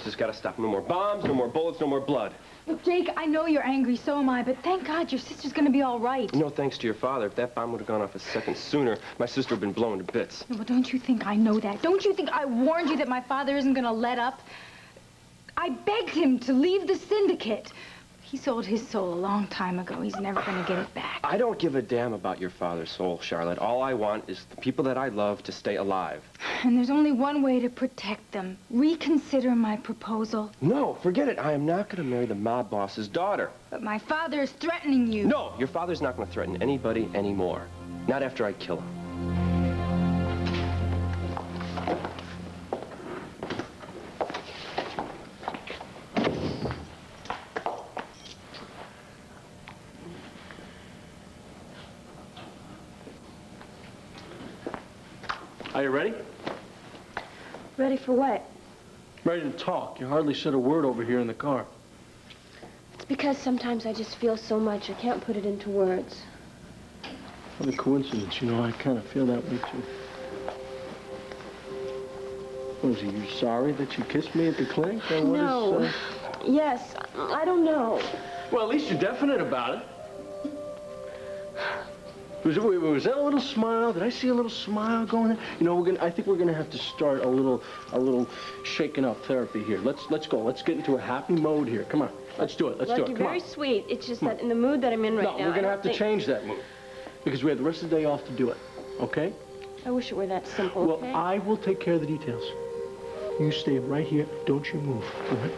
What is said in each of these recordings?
It's just gotta stop. No more bombs, no more bullets, no more blood. Look, Jake, I know you're angry, so am I, but thank God your sister's gonna be all right. No thanks to your father. If that bomb would have gone off a second sooner, my sister would have been blown to bits. No, but don't you think I know that? Don't you think I warned you that my father isn't gonna let up? I begged him to leave the syndicate. He sold his soul a long time ago. He's never gonna get it back. I don't give a damn about your father's soul, Charlotte. All I want is the people that I love to stay alive. And there's only one way to protect them. Reconsider my proposal. No, forget it. I am not gonna marry the mob boss's daughter. But my father is threatening you. No, your father's not gonna threaten anybody anymore. Not after I kill him. Are you ready? Ready for what? Ready to talk. You hardly said a word over here in the car. It's because sometimes I just feel so much, I can't put it into words. What a coincidence. You know, I kind of feel that way, too. Was it, you sorry that you kissed me at the clinic? Or what No. is, Yes, I don't know. Well, at least you're definite about it. Was that a little smile? Did I see a little smile going there? You know, I think we're gonna have to start a little shaking up therapy here. Let's go. Let's get into a happy mode here. Come on. Let's do it. Let's do it. You're Come very on. sweet. It's just that in the mood that I'm in right now. No, we're gonna have to change that mood. Because we have the rest of the day off to do it. Okay? I wish it were that simple, Well, okay? I will take care of the details. You stay right here. Don't you move. All right?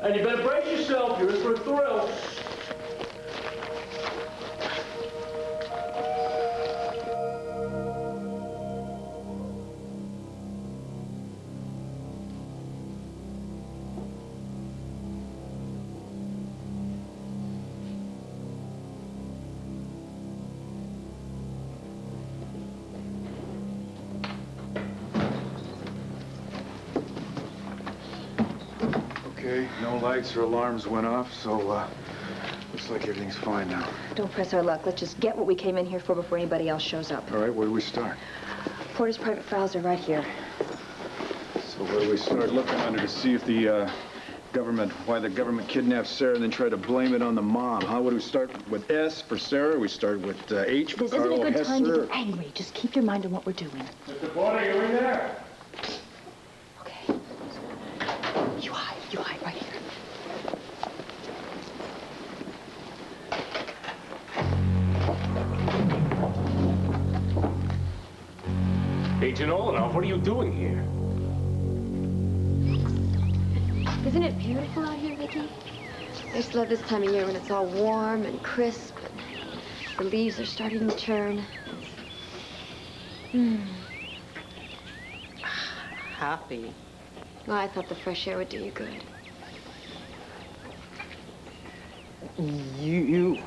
And you better brace yourself. You're in for a thrill. Okay, no lights or alarms went off, so looks like everything's fine now. Don't press our luck. Let's just get what we came in here for before anybody else shows up. All right, where do we start? Porter's private files are right here. So where do we start looking under to see if the why the government kidnapped Sarah and then tried to blame it on the mom? How would we start with S for Sarah? We start with H for This isn't Carlo a good time to Hesser. get angry. Just keep your mind on what we're doing. Mr. Porter, you in there? Okay. You hide right here. Agent Olenoff, what are you doing here? Isn't it beautiful out here, Viki? I just love this time of year when it's all warm and crisp and the leaves are starting to turn. Happy. Well, I thought the fresh air would do you good. You...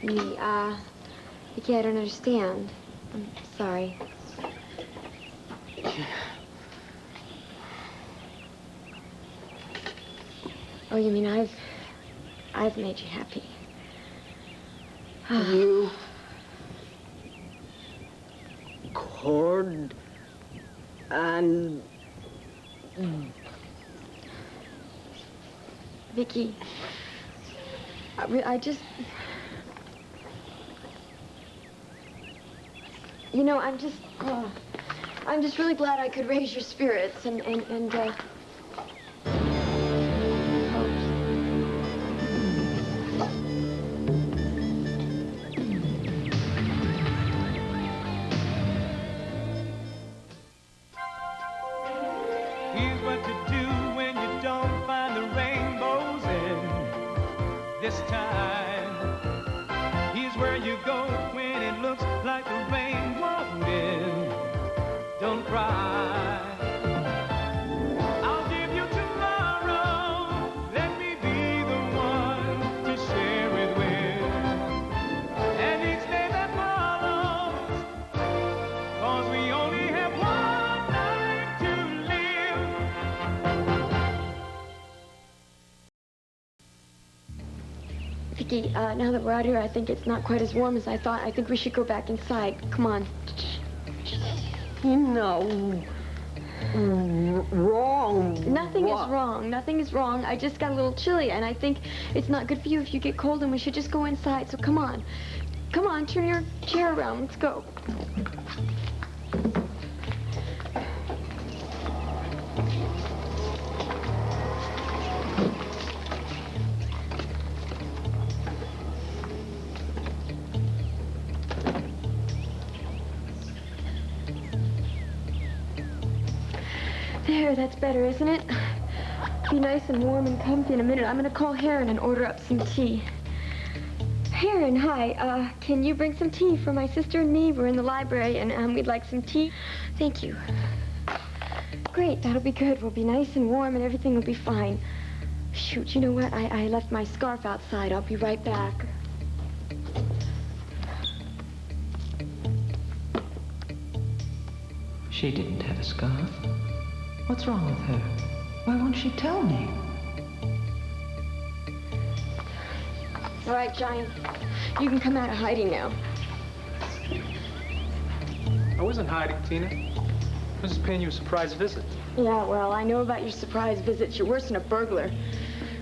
Me, Viki, I don't understand. I'm sorry. Oh, you mean I've made you happy? You... Cord... and... Viki, I just... You know, I'm just really glad I could raise your spirits and Here's what to do when you don't find the rainbows in this time. Here's where you go when it looks like the rain won't end. Don't cry. Viki, now that we're out here, I think it's not quite as warm as I thought. I think we should go back inside. Come on. No. Wrong. Nothing What? is wrong. Nothing is wrong. I just got a little chilly, and I think it's not good for you if you get cold, and we should just go inside. So come on. Come on, turn your chair around. Let's go. There, that's better, isn't it? Be nice and warm and comfy in a minute. I'm gonna call Heron and order up some tea. Heron, hi. Can you bring some tea for my sister and me? We're in the library and we'd like some tea. Thank you. Great, that'll be good. We'll be nice and warm and everything will be fine. Shoot, you know what? I left my scarf outside. I'll be right back. She didn't have a scarf. What's wrong with her? Why won't she tell me? All right, Giant. You can come out of hiding now. I wasn't hiding, Tina. I was just paying you a surprise visit. Yeah, well, I know about your surprise visits. You're worse than a burglar.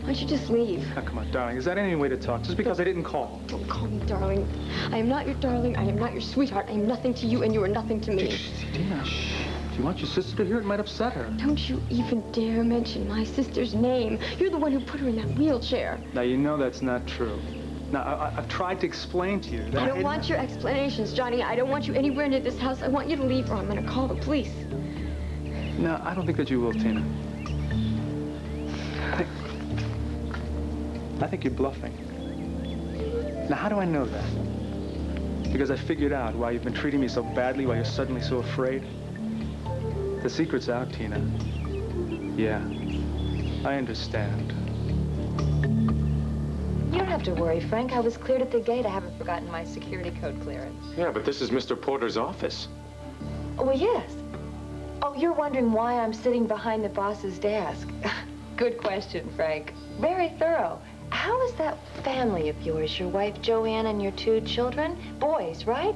Why don't you just leave? Now, come on, darling. Is that any way to talk? Just because I didn't call. Don't call me darling. I am not your darling. I am not your sweetheart. I am nothing to you, and you are nothing to me. Tina, shh. If you want your sister to hear it, might upset her. Don't you even dare mention my sister's name. You're the one who put her in that wheelchair. Now, you know that's not true. Now, I've tried to explain to you that... I don't want your explanations, Johnny. I don't want you anywhere near this house. I want you to leave or I'm going to call the police. No, I don't think that you will, Tina. I think you're bluffing. Now, how do I know that? Because I figured out why you've been treating me so badly, why you're suddenly so afraid. The secret's out, Tina. Yeah, I understand. You don't have to worry, Frank. I was cleared at the gate. I haven't forgotten my security code clearance. Yeah, but this is Mr. Porter's office. Oh, well, yes. Oh, you're wondering why I'm sitting behind the boss's desk. Good question, Frank. Very thorough. How is that family of yours? Your wife, Joanne, and your 2 children? Boys, right?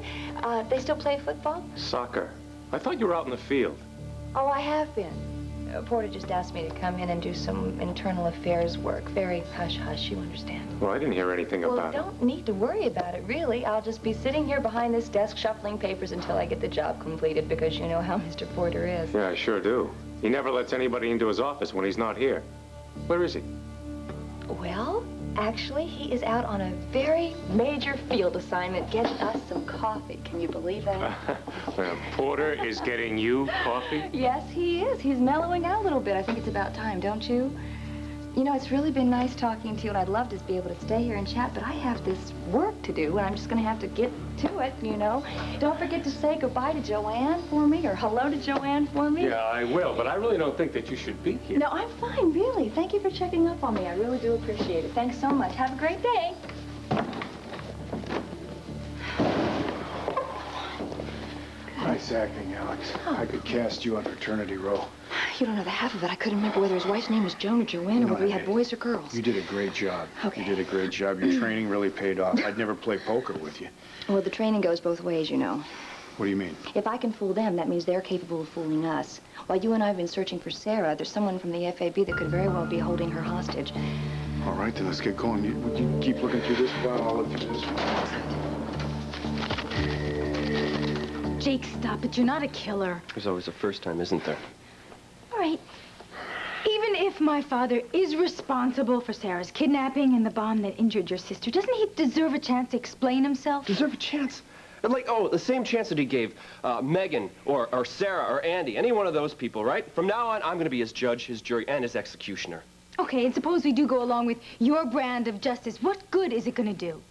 They still play football? Soccer. I thought you were out in the field. Oh, I have been. Porter just asked me to come in and do some internal affairs work. Very hush-hush, you understand. Well, I didn't hear anything about it. Well, don't need to worry about it, really. I'll just be sitting here behind this desk shuffling papers until I get the job completed, because you know how Mr. Porter is. Yeah, I sure do. He never lets anybody into his office when he's not here. Where is he? Well, actually, he is out on a very major field assignment getting us some coffee. Can you believe that? Porter is getting you coffee? Yes, he is. He's mellowing out a little bit. I think it's about time, don't you? You know, it's really been nice talking to you, and I'd love to be able to stay here and chat, but I have this work to do, and I'm just going to have to get to it, you know. Don't forget to say goodbye to Joanne for me, or hello to Joanne for me. Yeah, I will, but I really don't think that you should be here. No, I'm fine, really. Thank you for checking up on me. I really do appreciate it. Thanks so much. Have a great day. Nice acting, Alex. I could cast you on fraternity row. You don't know the half of it. I couldn't remember whether his wife's name was Joan or Joanne, or whether we had boys or girls. You did a great job. Okay. You did a great job. Your training really paid off. I'd never play poker with you. Well, the training goes both ways, you know. What do you mean? If I can fool them, that means they're capable of fooling us. While you and I have been searching for Sarah, there's someone from the FAB that could very well be holding her hostage. All right, then let's get going. You keep looking through this file, I'll look through this one. Jake, stop it. You're not a killer. There's always a first time, isn't there? All right. Even if my father is responsible for Sarah's kidnapping and the bomb that injured your sister, doesn't he deserve a chance to explain himself? Deserve a chance? Like, oh, the same chance that he gave Megan or Sarah or Andy, any one of those people, right? From now on, I'm going to be his judge, his jury, and his executioner. Okay, and suppose we do go along with your brand of justice. What good is it going to do?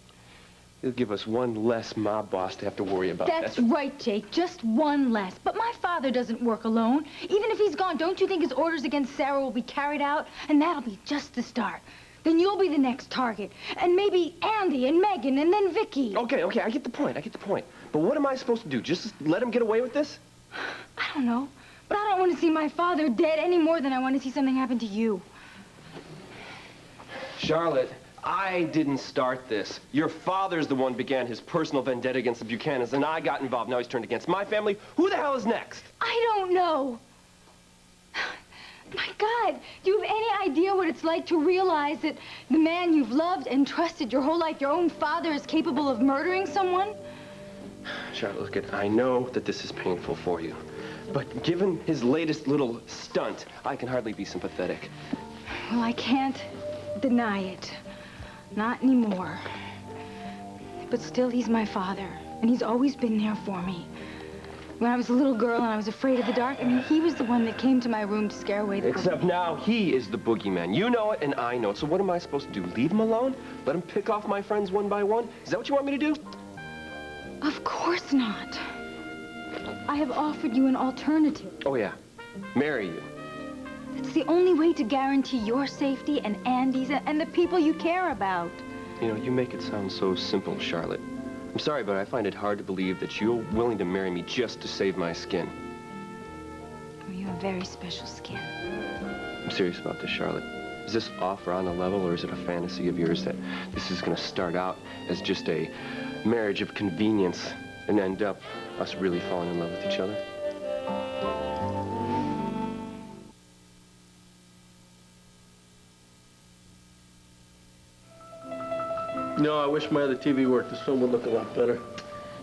It'll give us one less mob boss to have to worry about. That's right, Jake. Just one less. But my father doesn't work alone. Even if he's gone, don't you think his orders against Sarah will be carried out? And that'll be just the start. Then you'll be the next target. And maybe Andy and Megan and then Viki. Okay, I get the point. But what am I supposed to do? Just let him get away with this? I don't know. But I don't want to see my father dead any more than I want to see something happen to you. Charlotte, I didn't start this. Your father's the one began his personal vendetta against the Buchanans, and I got involved. Now he's turned against my family. Who the hell is next? I don't know. My God, do you have any idea what it's like to realize that the man you've loved and trusted your whole life, your own father, is capable of murdering someone? Charlotte, look, I know that this is painful for you, but given his latest little stunt, I can hardly be sympathetic. Well, I can't deny it. Not anymore. But still, he's my father, and he's always been there for me. When I was a little girl and I was afraid of the dark, I mean, he was the one that came to my room to scare away the... Except now he is the boogeyman. You know it, and I know it. So what am I supposed to do? Leave him alone? Let him pick off my friends one by one? Is that what you want me to do? Of course not. I have offered you an alternative. Oh, yeah. Marry you. It's the only way to guarantee your safety and Andy's and the people you care about. You know, you make it sound so simple, Charlotte. I'm sorry, but I find it hard to believe that you're willing to marry me just to save my skin. Well, you have very special skin. I'm serious about this, Charlotte. Is this off or on the level, or is it a fantasy of yours that this is going to start out as just a marriage of convenience and end up us really falling in love with each other? No, I wish my other TV worked. This film would look a lot better.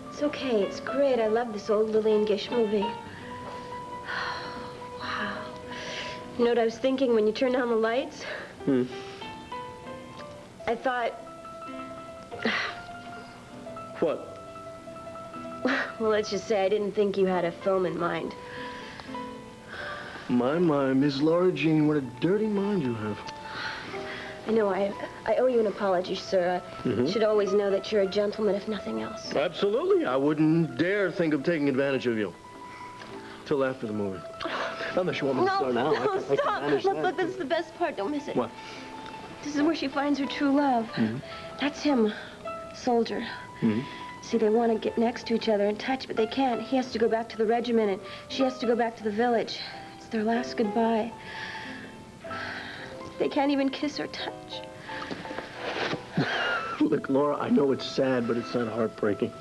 It's okay. It's great. I love this old Lillian Gish movie. Wow. You know what I was thinking when you turned on the lights? I thought... What? Well, let's just say I didn't think you had a film in mind. My, Miss Laura Jean, what a dirty mind you have. I know, I owe you an apology, sir. I should always know that you're a gentleman, if nothing else. Absolutely. I wouldn't dare think of taking advantage of you. Till after the movie. Unless you want me to start now. No, I can stop. manage that. Look, this is the best part. Don't miss it. What? This is where she finds her true love. That's him, soldier. See, they want to get next to each other and touch, but they can't. He has to go back to the regiment, and she has to go back to the village. It's their last goodbye. They can't even kiss or touch. Look, Laura, I know it's sad, but it's not heartbreaking.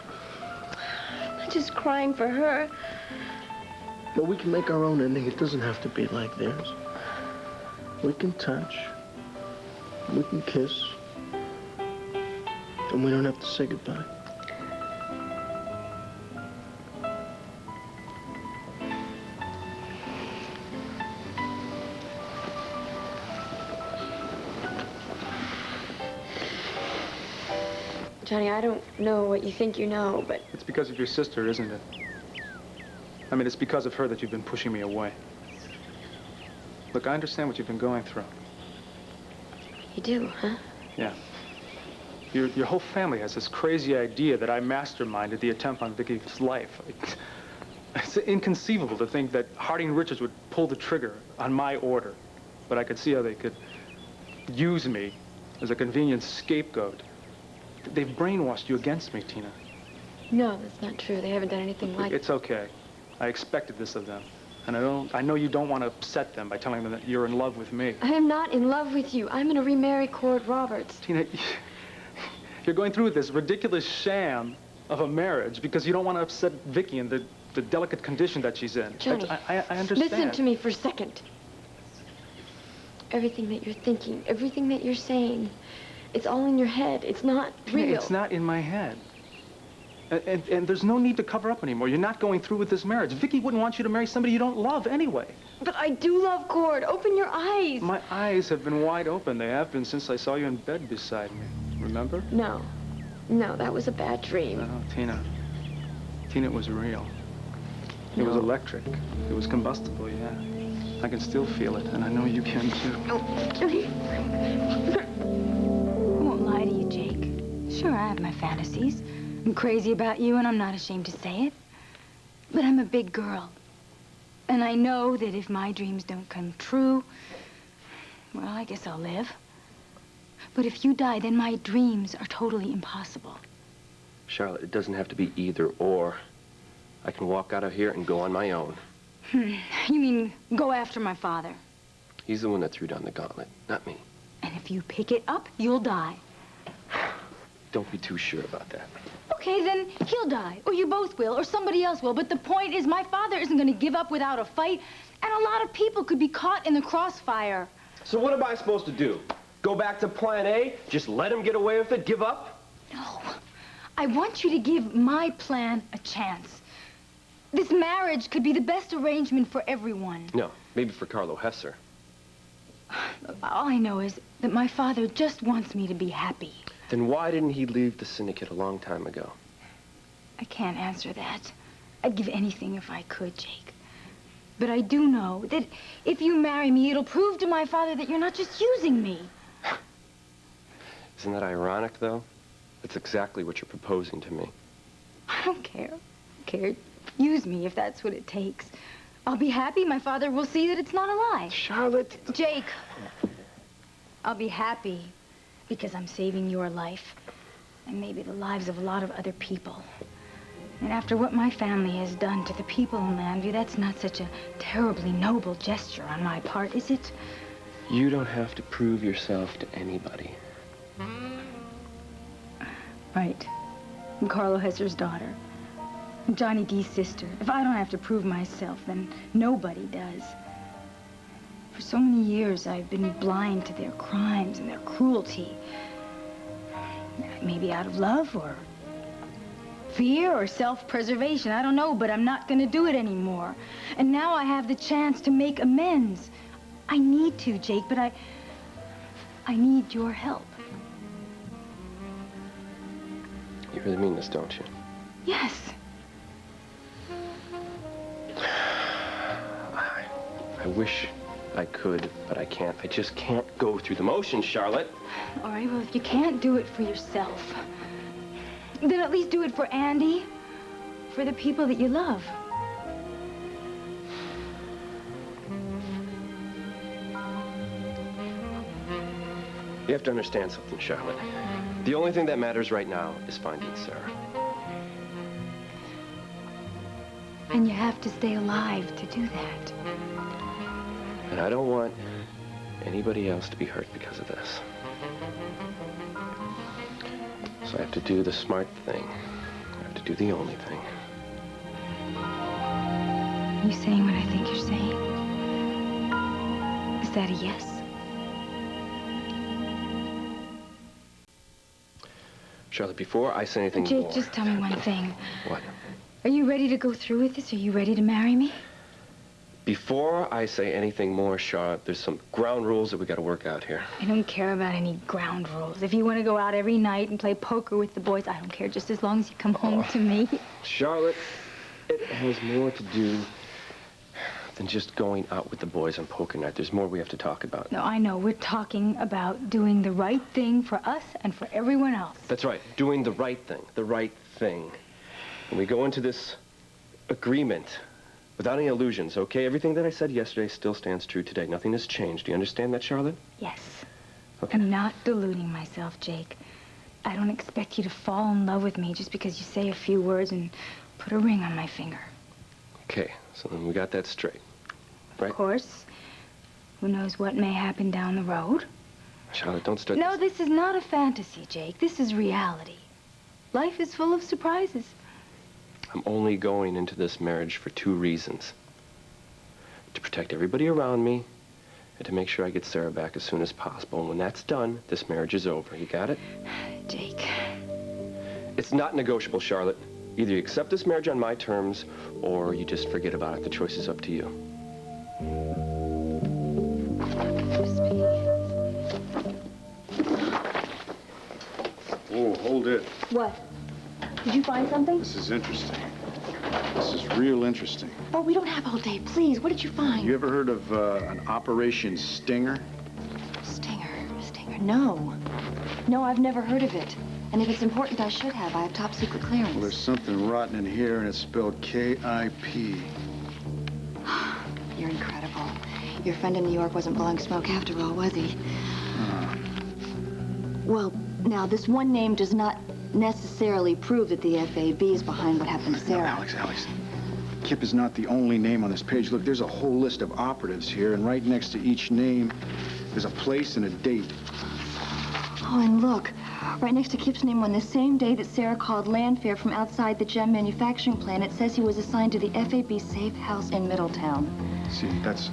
I'm not just crying for her. But we can make our own ending. It doesn't have to be like theirs. We can touch. We can kiss. And we don't have to say goodbye. Johnny, I don't know what you think you know, but... It's because of your sister, isn't it? I mean, it's because of her that you've been pushing me away. Look, I understand what you've been going through. You do, huh? Yeah. Your whole family has this crazy idea that I masterminded the attempt on Viki's life. It's inconceivable to think that Harding Richards would pull the trigger on my order. But I could see how they could use me as a convenient scapegoat. They've brainwashed you against me, Tina. No, that's not true. They haven't done anything like... It's okay. I expected this of them. And I know you don't want to upset them by telling them that you're in love with me. I am not in love with you. I'm going to remarry Cord Roberts. Tina, you're going through with this ridiculous sham of a marriage because you don't want to upset Viki in the delicate condition that she's in. Johnny, I understand. Listen to me for a second. Everything that you're thinking, everything that you're saying, it's all in your head. It's not real. Tina, it's not in my head. And there's no need to cover up anymore. You're not going through with this marriage. Viki wouldn't want you to marry somebody you don't love anyway. But I do love Cord. Open your eyes. My eyes have been wide open. They have been since I saw you in bed beside me. Remember? No. No, that was a bad dream. No, Tina. Tina, it was real. It was electric. It was combustible, yeah. I can still feel it, and I know you can too. I won't lie to you, Jake. Sure, I have my fantasies. I'm crazy about you, and I'm not ashamed to say it. But I'm a big girl. And I know that if my dreams don't come true, well, I guess I'll live. But if you die, then my dreams are totally impossible. Charlotte, it doesn't have to be either or. I can walk out of here and go on my own. You mean go after my father? He's the one that threw down the gauntlet, not me. And if you pick it up, you'll die. Don't be too sure about that. Okay, then he'll die, or you both will, or somebody else will. But the point is, my father isn't going to give up without a fight, and a lot of people could be caught in the crossfire. So what am I supposed to do? Go back to plan A? Just let him get away with it? Give up? No. I want you to give my plan a chance. This marriage could be the best arrangement for everyone. No, maybe for Carlo Hesser. All I know is that my father just wants me to be happy. Then why didn't he leave the syndicate a long time ago? I can't answer that. I'd give anything if I could, Jake. But I do know that if you marry me, it'll prove to my father that you're not just using me. Isn't that ironic, though? That's exactly what you're proposing to me. I don't care. I don't care. Use me if that's what it takes. I'll be happy. My father will see that it's not a lie. Charlotte. Jake, I'll be happy because I'm saving your life and maybe the lives of a lot of other people. And after what my family has done to the people in Llanfair, that's not such a terribly noble gesture on my part, is it? You don't have to prove yourself to anybody. Right. I'm Carlo Hesser's daughter. I'm Johnny D's sister. If I don't have to prove myself, then nobody does. For so many years, I've been blind to their crimes and their cruelty. Maybe out of love or fear or self-preservation. I don't know, but I'm not going to do it anymore. And now I have the chance to make amends. I need to, Jake, but I need your help. You really mean this, don't you? Yes. I wish I could, but I can't. I just can't go through the motions, Charlotte. All right, well, if you can't do it for yourself, then at least do it for Andy, for the people that you love. You have to understand something, Charlotte. The only thing that matters right now is finding Sarah. And you have to stay alive to do that. And I don't want anybody else to be hurt because of this. So I have to do the smart thing. I have to do the only thing. Are you saying what I think you're saying? Is that a yes? Charlotte, before I say anything Jake, more... just tell me one thing. What? Are you ready to go through with this? Are you ready to marry me? Before I say anything more, Charlotte, there's some ground rules that we got to work out here. I don't care about any ground rules. If you want to go out every night and play poker with the boys, I don't care, just as long as you come home to me. Charlotte, it has more to do than just going out with the boys on poker night. There's more we have to talk about. No, I know. We're talking about doing the right thing for us and for everyone else. That's right. Doing the right thing. The right thing. And we go into this agreement without any illusions, okay? Everything that I said yesterday still stands true today. Nothing has changed. Do you understand that, Charlotte? Yes. Okay. I'm not deluding myself, Jake. I don't expect you to fall in love with me just because you say a few words and put a ring on my finger. Okay, so then we got that straight, right? Of course. Who knows what may happen down the road? Charlotte, don't start No, this is not a fantasy, Jake. This is reality. Life is full of surprises. I'm only going into this marriage for two reasons. To protect everybody around me, and to make sure I get Sarah back as soon as possible. And when that's done, this marriage is over. You got it? Jake. It's not negotiable, Charlotte. Either you accept this marriage on my terms, or you just forget about it. The choice is up to you. Whoa, hold it. What? Did you find something? This is interesting. This is real interesting. Oh, we don't have all day. Please, what did you find? You ever heard of an Operation Stinger? Stinger. No. No, I've never heard of it. And if it's important, I should have. I have top secret clearance. Well, there's something rotten in here, and it's spelled K-I-P. You're incredible. Your friend in New York wasn't blowing smoke after all, was he? Well, now, this one name does not necessarily prove that the FAB is behind what happened to Sarah. No, Alex. Kip is not the only name on this page. Look, there's a whole list of operatives here, and right next to each name, there's a place and a date. Oh, and look, Right next to Kip's name on the same day that Sarah called Llanfair from outside the gem manufacturing plant, it says he was assigned to the FAB safe house in Middletown. See, that's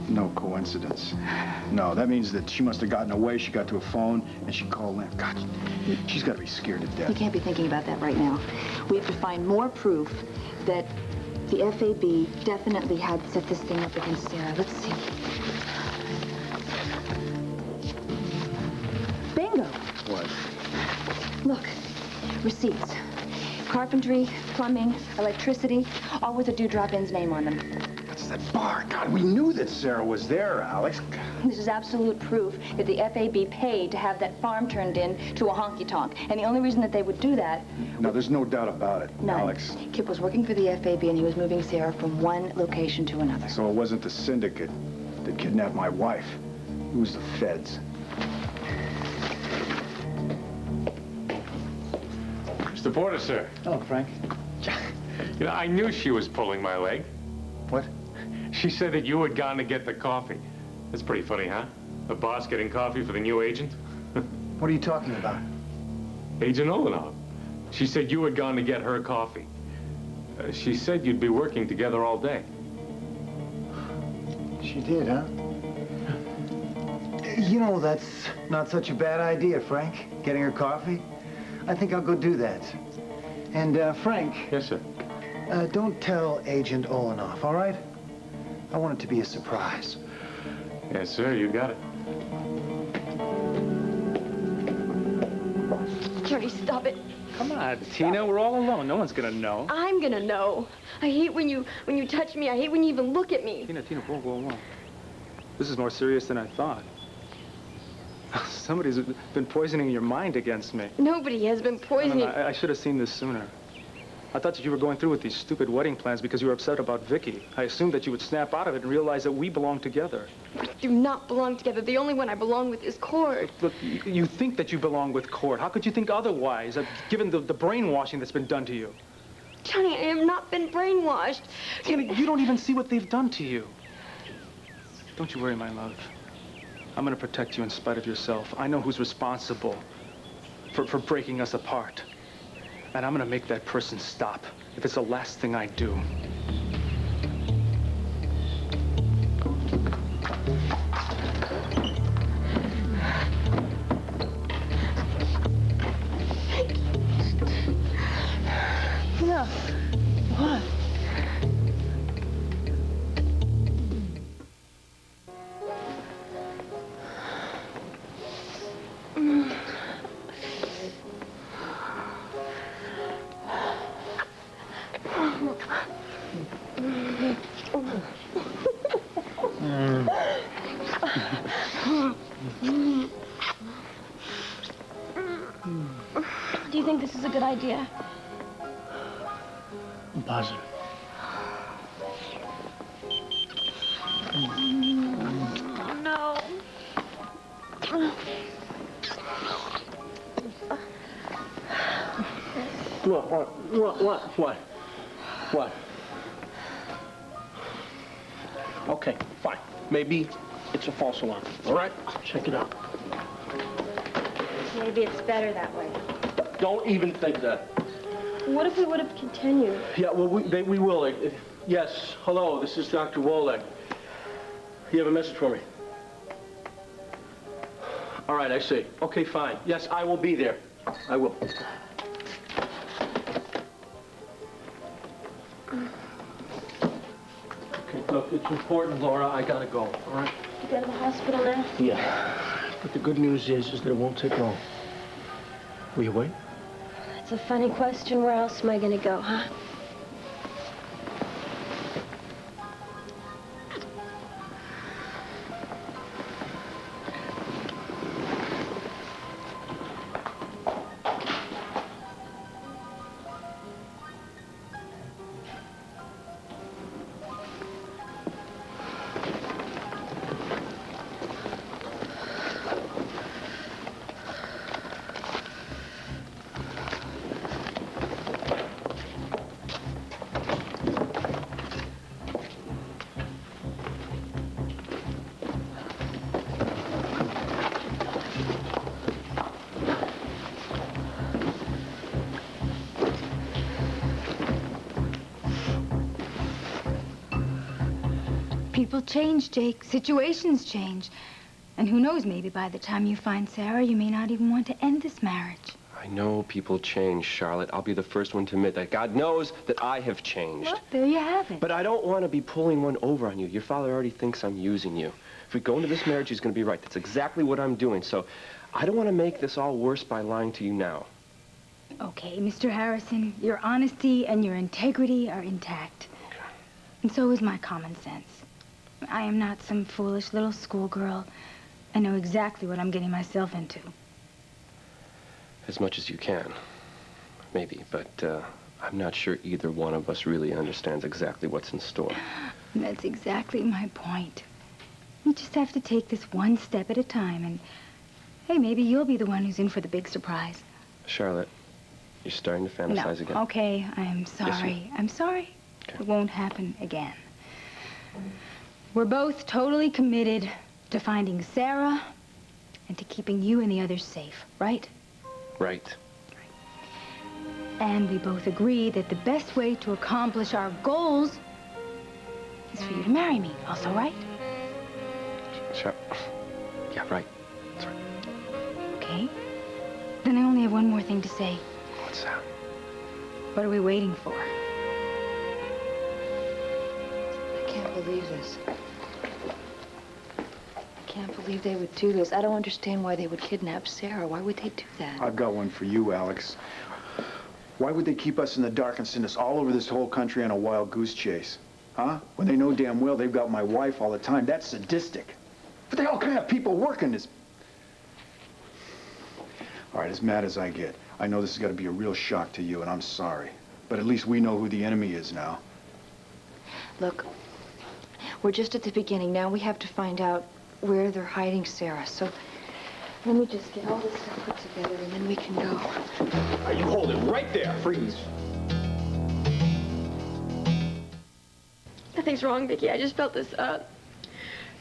no coincidence. No, that means that she must have gotten away. She got to a phone and she called Lam. God, she's got to be scared to death. You can't be thinking about that right now. We have to find more proof that the FAB definitely had set this thing up against Sarah. Let's see. Bingo! What? Look, receipts. Carpentry, plumbing, electricity, all with a Dewdrop-Inn's name on them. That's that bar. God, we knew that Sarah was there, Alex. This is absolute proof that the FAB paid to have that farm turned in to a honky-tonk. And the only reason that they would do that... No, there's no doubt about it, None. Alex. Kip was working for the FAB and he was moving Sarah from one location to another. So it wasn't the syndicate that kidnapped my wife. It was the feds. Mr. Porter, sir. Oh, Frank. You know, I knew she was pulling my leg. What? She said that you had gone to get the coffee. That's pretty funny, huh? The boss getting coffee for the new agent? What are you talking about? Agent Olenov. She said you had gone to get her coffee. She said you'd be working together all day. She did, huh? You know, that's not such a bad idea, Frank. Getting her coffee. I think I'll go do that. And, Frank. Yes, sir. Don't tell Agent Olenov, all right? I want it to be a surprise. Yes, sir, you got it. Jerry, stop it. Come on, Tina, we're all alone. No one's gonna know. I'm gonna know. I hate when you touch me. I hate when you even look at me. Tina, whoa, whoa, whoa. This is more serious than I thought. Somebody's been poisoning your mind against me. Nobody has been poisoning. I should have seen this sooner. I thought that you were going through with these stupid wedding plans because you were upset about Viki. I assumed that you would snap out of it and realize that we belong together. We do not belong together. The only one I belong with is Cord. Look, you think that you belong with Cord. How could you think otherwise, given the brainwashing that's been done to you? Johnny, I have not been brainwashed. Tina, you don't even see what they've done to you. Don't you worry, my love. I'm going to protect you in spite of yourself. I know who's responsible for breaking us apart. And I'm going to make that person stop if it's the last thing I do. Yeah. What? Do you think this is a good idea? I'm positive. No. What? Okay, fine. Maybe it's a false alarm. All right? Check it out. Maybe it's better that way. Don't even think that. What if we would have continued? Yeah, well, we will. Yes, hello, this is Dr. Woleg. You have a message for me? All right, I see. Okay, fine. Yes, I will be there. I will. Okay, look, it's important, Laura. I gotta go, all right? You go to the hospital now? Yeah. But the good news is that it won't take long. Will you wait? That's a funny question. Where else am I gonna go, huh? People change, Jake. Situations change. And who knows, maybe by the time you find Sarah, you may not even want to end this marriage. I know people change, Charlotte. I'll be the first one to admit that. God knows that I have changed. Well, there you have it. But I don't want to be pulling one over on you. Your father already thinks I'm using you. If we go into this marriage, he's going to be right. That's exactly what I'm doing. So I don't want to make this all worse by lying to you now. Okay, Mr. Harrison, your honesty and your integrity are intact. Okay. And so is my common sense. I am not some foolish little schoolgirl. I know exactly what I'm getting myself into. As much as you can. Maybe, but I'm not sure either one of us really understands exactly what's in store. That's exactly my point. We just have to take this one step at a time, and hey, maybe you'll be the one who's in for the big surprise. Charlotte, you're starting to fantasize again. Okay, I'm sorry. Yes, I'm sorry. Okay. It won't happen again. We're both totally committed to finding Sarah and to keeping you and the others safe, right? Right. And we both agree that the best way to accomplish our goals is for you to marry me, also, right? Sure. Yeah, right. That's right. Okay. Then I only have one more thing to say. What's that? What are we waiting for? I can't believe this. I can't believe they would do this. I don't understand why they would kidnap Sarah. Why would they do that? I've got one for you, Alex. Why would they keep us in the dark and send us all over this whole country on a wild goose chase? Huh? When they know damn well they've got my wife all the time. That's sadistic. What the hell kind of people work in this? All right, as mad as I get, I know this has got to be a real shock to you, and I'm sorry. But at least we know who the enemy is now. Look, we're just at the beginning. Now we have to find out where they're hiding Sarah. So let me just get all this stuff put together, and then we can go. You hold it right there. Freeze. Nothing's wrong, Viki. I just felt this,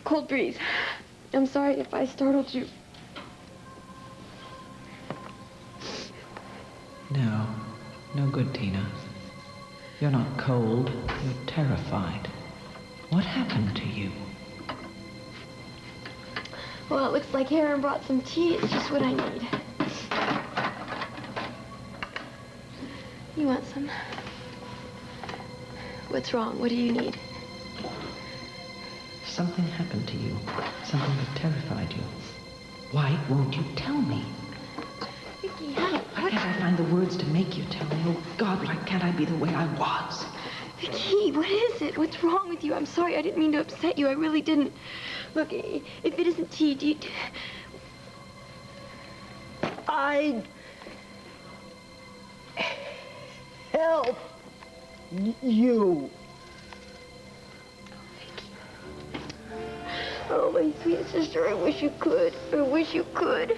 cold breeze. I'm sorry if I startled you. No. No good, Tina. You're not cold. You're terrified. What happened to you? Well, it looks like Heron brought some tea. It's just what I need. You want some? What's wrong? What do you need? Something happened to you. Something that terrified you. Why won't you tell me? Viki, Why can't I find the words to make you tell me? Oh, God, why can't I be the way I was? Viki, what is it? What's wrong with you? I'm sorry. I didn't mean to upset you. I really didn't. Look, if it isn't tea, do you... I'd help you. Oh, my sweet sister, I wish you could. I wish you could.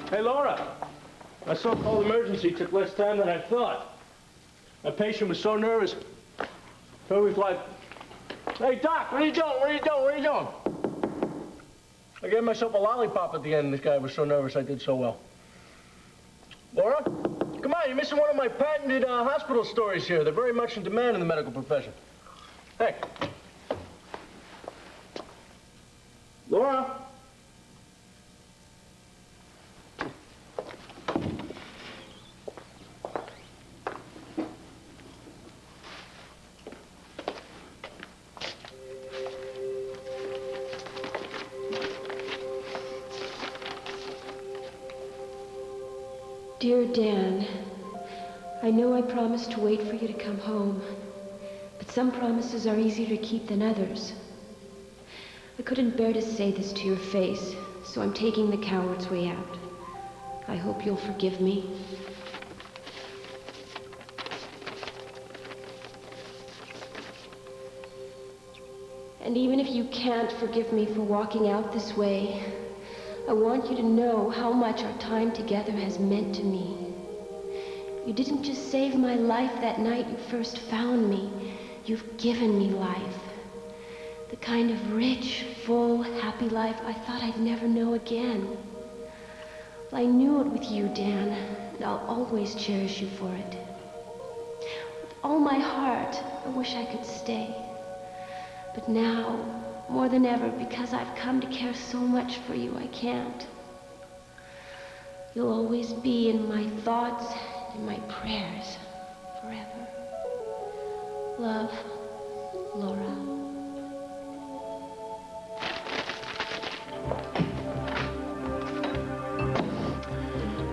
Hey, Laura. My so-called emergency took less time than I thought. My patient was so nervous. So he's like, hey, Doc, what are you doing? What are you doing? What are you doing? I gave myself a lollipop at the end, and this guy was so nervous I did so well. Laura? Come on, you're missing one of my patented hospital stories here. They're very much in demand in the medical profession. Hey. Laura? Dear Dan, I know I promised to wait for you to come home, but some promises are easier to keep than others. I couldn't bear to say this to your face, so I'm taking the coward's way out. I hope you'll forgive me. And even if you can't forgive me for walking out this way, I want you to know how much our time together has meant to me. You didn't just save my life that night you first found me. You've given me life. The kind of rich, full, happy life I thought I'd never know again. Well, I knew it with you, Dan, and I'll always cherish you for it. All my heart, I wish I could stay. But now, more than ever, because I've come to care so much for you, I can't. You'll always be in my thoughts and my prayers forever. Love, Laura.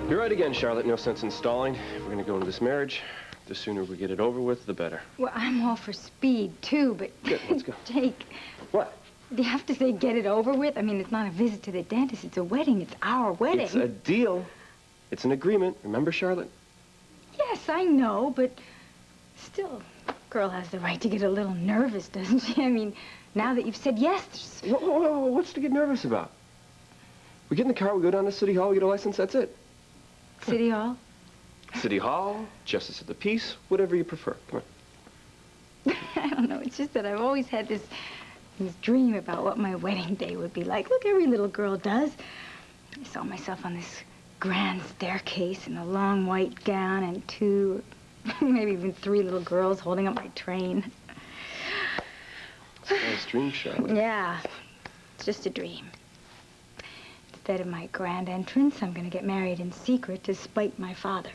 You're right again, Charlotte. No sense in stalling. If we're gonna go into this marriage, the sooner we get it over with, the better. Well, I'm all for speed, too, but... Good, let's go. Jake... What? Do you have to say get it over with? I mean, it's not a visit to the dentist. It's a wedding. It's our wedding. It's a deal. It's an agreement. Remember, Charlotte? Yes, I know, but still, a girl has the right to get a little nervous, doesn't she? I mean, now that you've said yes, there's... Whoa, what's to get nervous about? We get in the car, we go down to City Hall, we get a license, that's it. City Hall? City Hall, Justice of the Peace, whatever you prefer. Come on. I don't know. It's just that I've always had this dream about what my wedding day would be like. Look, every little girl does. I saw myself on this grand staircase in a long white gown and 2, maybe even 3 little girls holding up my train. It's a nice dream, Charlotte. Yeah, it's just a dream. Instead of my grand entrance, I'm going to get married in secret to spite my father.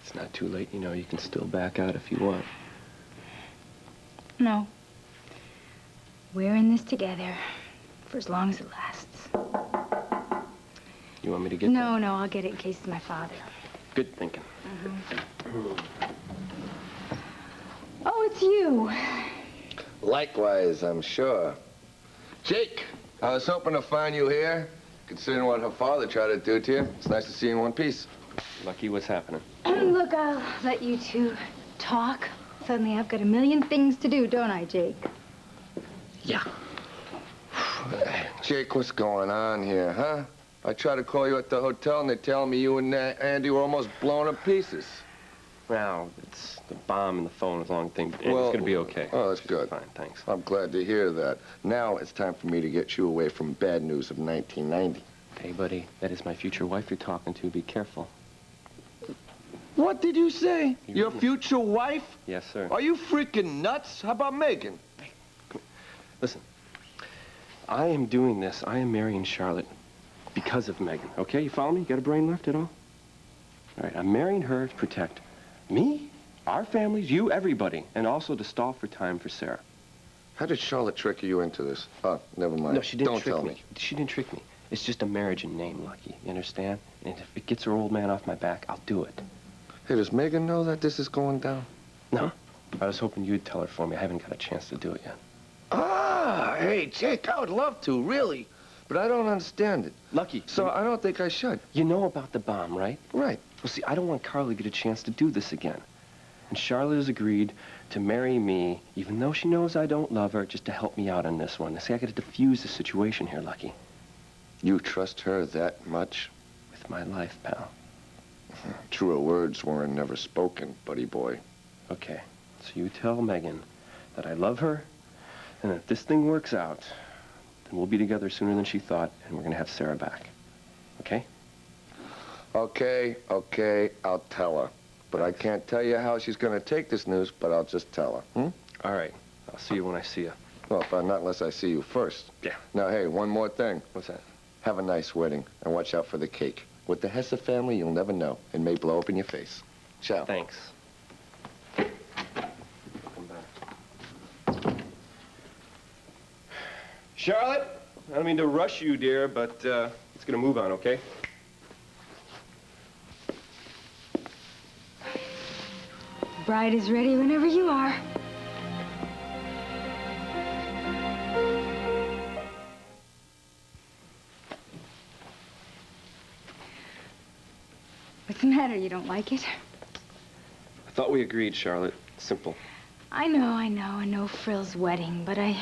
It's not too late, you know. You can still back out if you want. No. We're in this together for as long as it lasts. You want me to get No, I'll get it in case it's my father. Good thinking. Oh, it's you. Likewise, I'm sure. Jake, I was hoping to find you here, considering what her father tried to do to you. It's nice to see you in one piece. Lucky, what's happening? Look, I'll let you two talk. Suddenly I've got a million things to do, don't I, Jake? Yeah. Jake, what's going on here, huh? I tried to call you at the hotel, and they're telling me you and Andy were almost blown to pieces. Well, it's the bomb and the phone is a long thing, but it's going to be okay. Oh, that's good. Fine, thanks. I'm glad to hear that. Now it's time for me to get you away from bad news of 1990. Hey, buddy, that is my future wife you're talking to. Be careful. What did you say? Your future wife? Yes, sir. Are you freaking nuts? How about Megan? Hey, come here. Listen, I am doing this. I am marrying Charlotte because of Megan, okay? You follow me? You got a brain left at all? All right, I'm marrying her to protect me, our families, you, everybody, and also to stall for time for Sarah. How did Charlotte trick you into this? Oh, never mind. No, she didn't Don't trick tell me. She didn't trick me. It's just a marriage in name, Lucky. You understand? And if it gets her old man off my back, I'll do it. Hey, does Megan know that this is going down? No. I was hoping you'd tell her for me. I haven't got a chance to do it yet. Ah, hey, Jake, I would love to, really. But I don't understand it. Lucky. So I don't think I should. You know about the bomb, right? Right. Well, see, I don't want Carlo to get a chance to do this again. And Charlotte has agreed to marry me, even though she knows I don't love her, just to help me out on this one. See, I got to defuse the situation here, Lucky. You trust her that much? With my life, pal. Truer words weren't never spoken, buddy boy. Okay, so you tell Megan that I love her, and if this thing works out, then we'll be together sooner than she thought, and we're gonna have Sarah back. Okay? Okay, I'll tell her. But I can't tell you how she's gonna take this news, but I'll just tell her, All right, I'll see you when I see you. Well, but not unless I see you first. Yeah. Now, hey, one more thing. What's that? Have a nice wedding, and watch out for the cake. With the Hesse family, you'll never know. It may blow up in your face. Ciao. Thanks. Come back. Charlotte, I don't mean to rush you, dear, but let's get a move on, okay? Bride is ready whenever you are. What's the matter? You don't like it? I thought we agreed, Charlotte. Simple. I know, a no-frills wedding, but I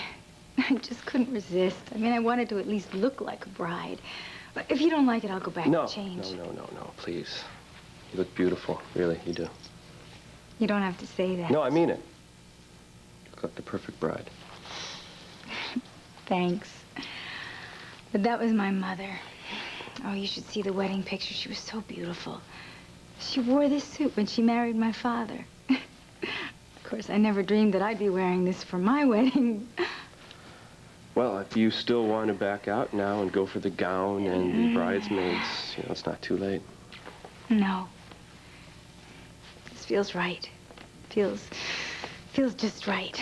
just couldn't resist. I mean, I wanted to at least look like a bride. But if you don't like it, I'll go back and change. No, please. You look beautiful. Really, you do. You don't have to say that. No, I mean it. You look like the perfect bride. Thanks. But that was my mother. Oh, you should see the wedding picture. She was so beautiful. She wore this suit when she married my father. course, I never dreamed that I'd be wearing this for my wedding. Well, if you still want to back out now and go for the gown and the bridesmaids, you know, it's not too late. No. This feels right. Feels just right.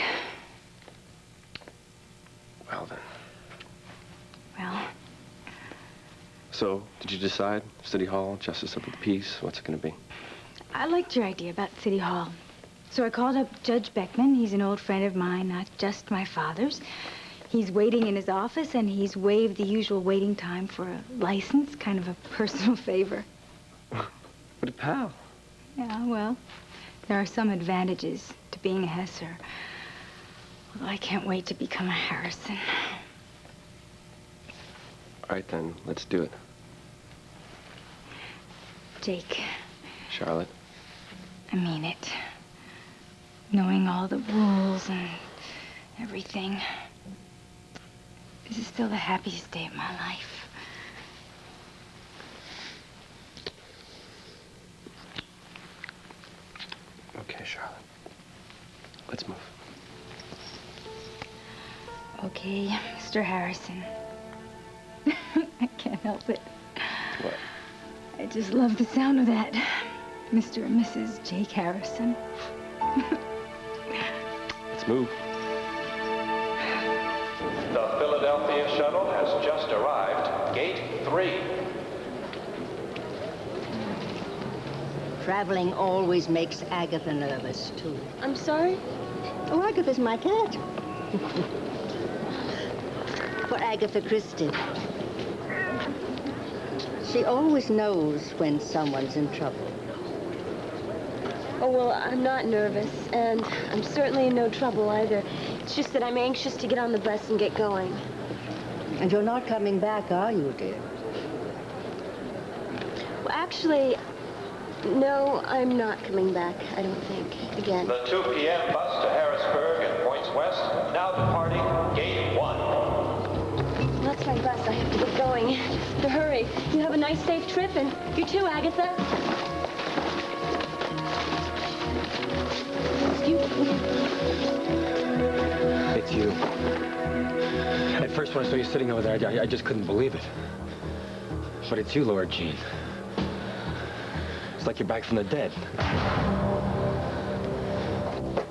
Well, then. Well. So, did you decide? City Hall, Justice of the Peace, what's it going to be? I liked your idea about City Hall. So I called up Judge Beckman. He's an old friend of mine, not just my father's. He's waiting in his office, and he's waived the usual waiting time for a license, kind of a personal favor. What a pal. Yeah, well, there are some advantages to being a Hesser. Well, I can't wait to become a Harrison. All right, then, let's do it. Jake. Charlotte. I mean it. Knowing all the rules and everything. This is still the happiest day of my life. Okay, Charlotte. Let's move. Okay, Mr. Harrison. I can't help it. What? I just love the sound of that. Mr. and Mrs. Jake Harrison. Let's move. The Philadelphia shuttle has just arrived. Gate 3. Traveling always makes Agatha nervous, too. I'm sorry? Oh, Agatha's my cat. For Agatha Christie. She always knows when someone's in trouble. Oh, well, I'm not nervous, and I'm certainly in no trouble either. It's just that I'm anxious to get on the bus and get going. And you're not coming back, are you, dear? Well, actually, no, I'm not coming back, I don't think, again. The 2 p.m. bus to Harrisburg and points west, now departing Gate 1. That's my bus. I have to get going. To hurry. You have a nice, safe trip, and you too, Agatha. Excuse me. It's you. At first, when I saw you sitting over there, I just couldn't believe it. But it's you, Lord Jean. It's like you're back from the dead.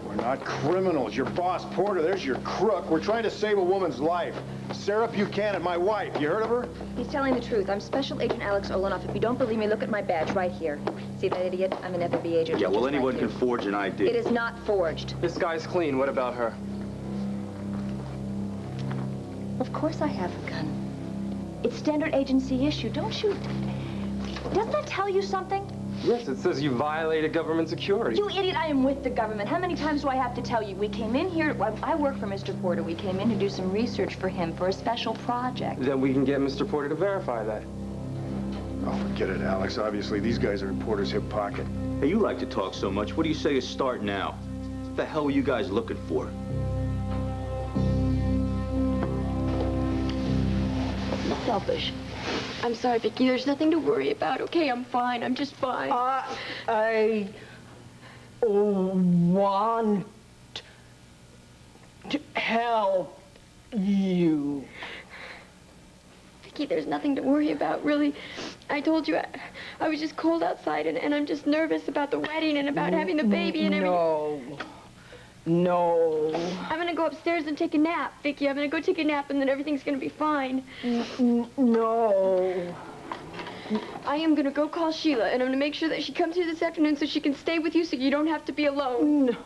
We're not criminals. Your boss, Porter, there's your crook. We're trying to save a woman's life. Sarah Buchanan, my wife. You heard of her? He's telling the truth. I'm Special Agent Alex Olenoff. If you don't believe me, look at my badge right here. See that idiot? I'm an FFB agent. Yeah, well, just anyone like you. can forge an ID. It is not forged. This guy's clean. What about her? Of course I have a gun. It's standard agency issue. Don't you... Doesn't that tell you something? Yes, it says you violated government security. You idiot, I am with the government. How many times do I have to tell you? We came in here, I work for Mr. Porter. We came in to do some research for him for a special project. Then we can get Mr. Porter to verify that. Oh, forget it, Alex. Obviously, these guys are in Porter's hip pocket. Hey, you like to talk so much. What do you say you start now? What the hell were you guys looking for? Selfish. I'm sorry, Viki. There's nothing to worry about. Okay, I'm fine. I'm just fine. I want to help you. Viki, there's nothing to worry about, really. I told you I was just cold outside, and I'm just nervous about the wedding and about having the baby and everything. No. I'm gonna go upstairs and take a nap, Viki. I'm gonna go take a nap, and then everything's gonna be fine. No. I am gonna go call Sheila, and I'm gonna make sure that she comes here this afternoon so she can stay with you so you don't have to be alone. No.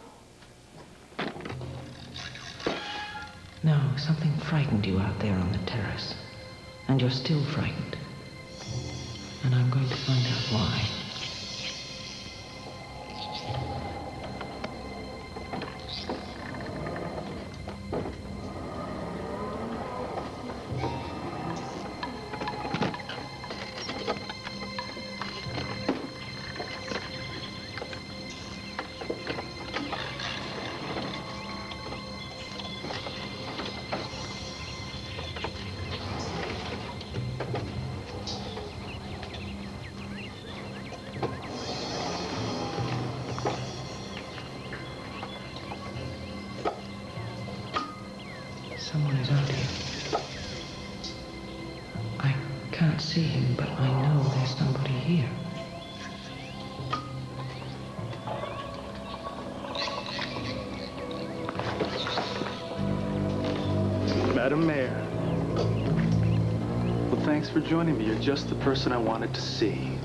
No, something frightened you out there on the terrace. And you're still frightened. And I'm going to find out why. see him, but I know there's somebody here. Madam Mayor. Well, thanks for joining me. You're just the person I wanted to see.